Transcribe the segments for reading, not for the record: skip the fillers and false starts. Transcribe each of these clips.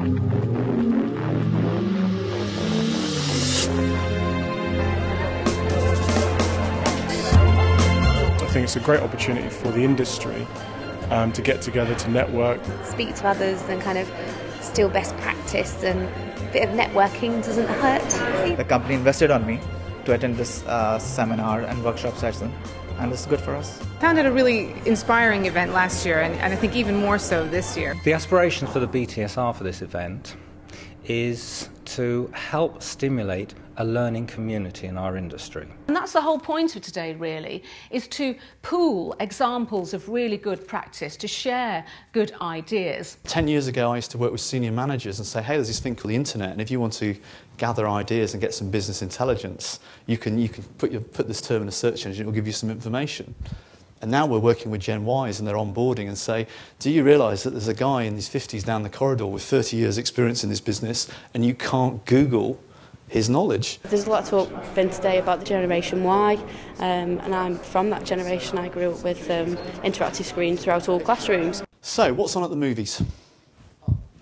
I think it's a great opportunity for the industry to get together, to network. Speak to others and kind of steal best practice, and a bit of networking doesn't hurt. The company invested on me to attend this seminar and workshop session, and it's good for us. I found it a really inspiring event last year, and I think even more so this year. The aspiration for the BTSR for this event is to help stimulate a learning community in our industry. And that's the whole point of today, really, is to pool examples of really good practice, to share good ideas. 10 years ago, I used to work with senior managers and say, hey, there's this thing called the internet, and if you want to gather ideas and get some business intelligence, you can put this term in a search engine, it will give you some information. And now we're working with Gen Ys and they're onboarding and say, do you realise that there's a guy in his 50s down the corridor with 30 years experience in this business and you can't Google his knowledge? There's a lot of talk been today about the Generation Y, and I'm from that generation. I grew up with interactive screens throughout all classrooms. So, what's on at the movies?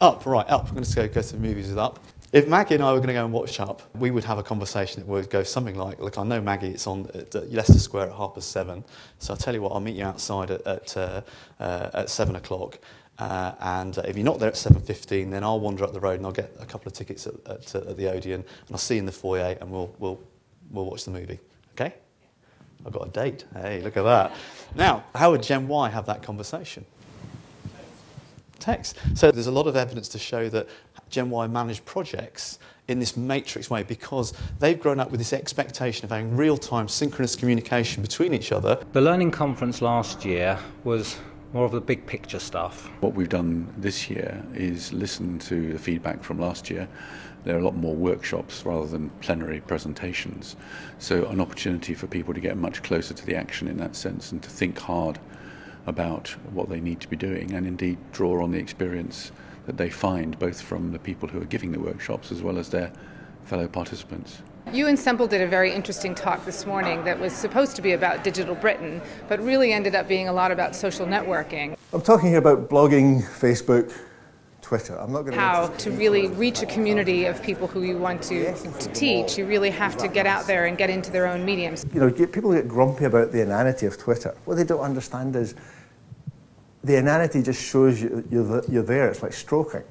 Up, right, Up. I'm going to go to the movies with Up. If Maggie and I were going to go and watch Up, we would have a conversation that would go something like, look, I know Maggie, it's on at Leicester Square at 7:30, so I'll tell you what, I'll meet you outside at 7 o'clock. And if you're not there at 7:15, then I'll wander up the road and I'll get a couple of tickets at the Odeon, and I'll see you in the foyer and we'll watch the movie. Okay? I've got a date. Hey, look at that. Now, how would Gen Y have that conversation? Text. So there's a lot of evidence to show that Gen Y manage projects in this matrix way because they've grown up with this expectation of having real-time synchronous communication between each other. The Learning Conference last year was more of the big picture stuff. What we've done this year is listen to the feedback from last year. There are a lot more workshops rather than plenary presentations. So an opportunity for people to get much closer to the action in that sense and to think hard about what they need to be doing and indeed draw on the experience that they find both from the people who are giving the workshops as well as their fellow participants. You and Semple did a very interesting talk this morning that was supposed to be about Digital Britain, but really ended up being a lot about social networking. I'm talking here about blogging, Facebook, Twitter. I'm not going How to really reach a community of people who you want to teach. You really have to get out there and get into their own mediums. You know, people get grumpy about the inanity of Twitter. What they don't understand is the inanity just shows you're there. It's like stroking.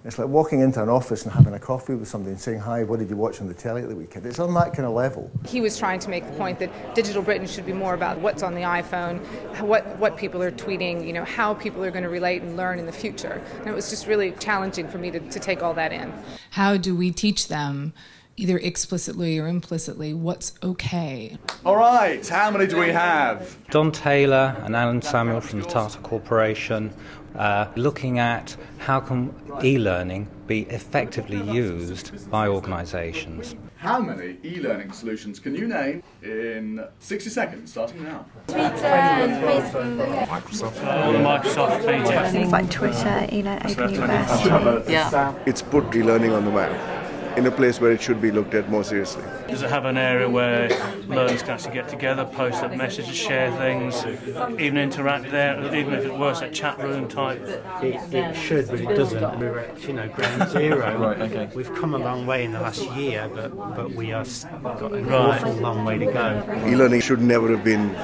It's like walking into an office and having a coffee with somebody and saying, hi, what did you watch on the telly at the weekend? It's on that kind of level. He was trying to make the point that Digital Britain should be more about what's on the iPhone, what people are tweeting, you know, how people are going to relate and learn in the future. And it was just really challenging for me to take all that in. How do we teach them, either explicitly or implicitly, what's okay? All right, how many do we have? Don Taylor and Alan Samuel from the Tata Corporation looking at how can e-learning be effectively used by organisations. How many e-learning solutions can you name in 60 seconds, starting now? Twitter, Facebook, Microsoft pages. Things like Twitter, Open University. Yeah. It's put e-learning on the map in a place where it should be looked at more seriously. Does it have an area where learners can actually get together, post up messages, share things, even interact there, even if it was a chat room type? It should, but it doesn't. We're at, ground zero. Right, okay. We've come a long way in the last year, but we have got an awful long way to go. E-learning should never have been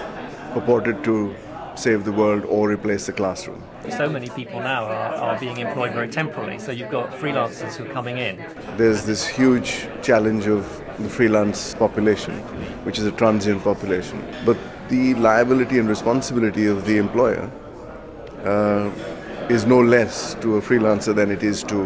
purported to save the world or replace the classroom. So many people now are being employed very temporarily, so you've got freelancers who are coming in. There's this huge challenge of the freelance population, which is a transient population. But the liability and responsibility of the employer is no less to a freelancer than it is to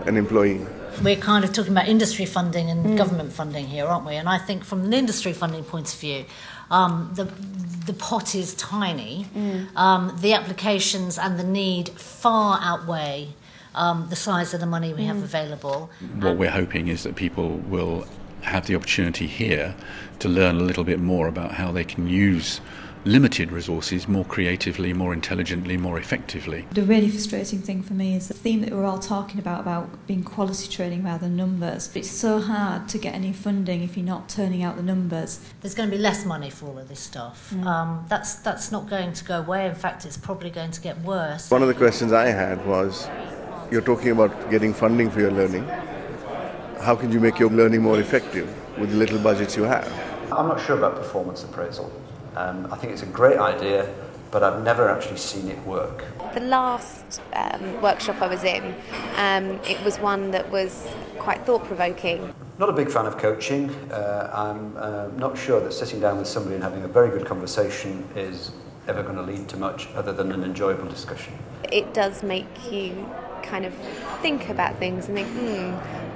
an employee. We're kind of talking about industry funding and government funding here, aren't we? And I think from an industry funding point of view, the pot is tiny. The applications and the need far outweigh the size of the money we have available. What we're hoping is that people will have the opportunity here to learn a little bit more about how they can use limited resources more creatively, more intelligently, more effectively. The really frustrating thing for me is the theme that we're all talking about being quality training rather than numbers. It's so hard to get any funding if you're not turning out the numbers. There's going to be less money for all of this stuff. That's not going to go away. In fact, it's probably going to get worse. One of the questions I had was, you're talking about getting funding for your learning. How can you make your learning more effective with the little budgets you have? I'm not sure about performance appraisal. I think it's a great idea, but I've never actually seen it work. The last workshop I was in, it was one that was quite thought-provoking. Not a big fan of coaching. I'm not sure that sitting down with somebody and having a very good conversation is ever going to lead to much other than an enjoyable discussion. It does make you kind of think about things and think,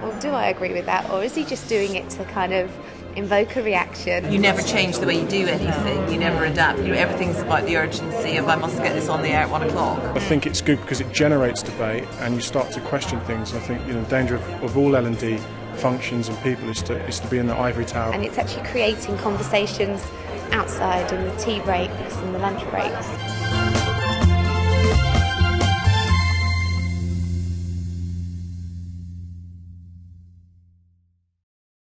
well, do I agree with that? Or is he just doing it to kind of invoke a reaction? You never change the way you do anything, you never adapt. Everything's about the urgency of I must get this on the air at 1 o'clock. I think it's good because it generates debate and you start to question things. I think the danger of all L&D functions and people is to be in the ivory tower. And it's actually creating conversations outside in the tea breaks and the lunch breaks.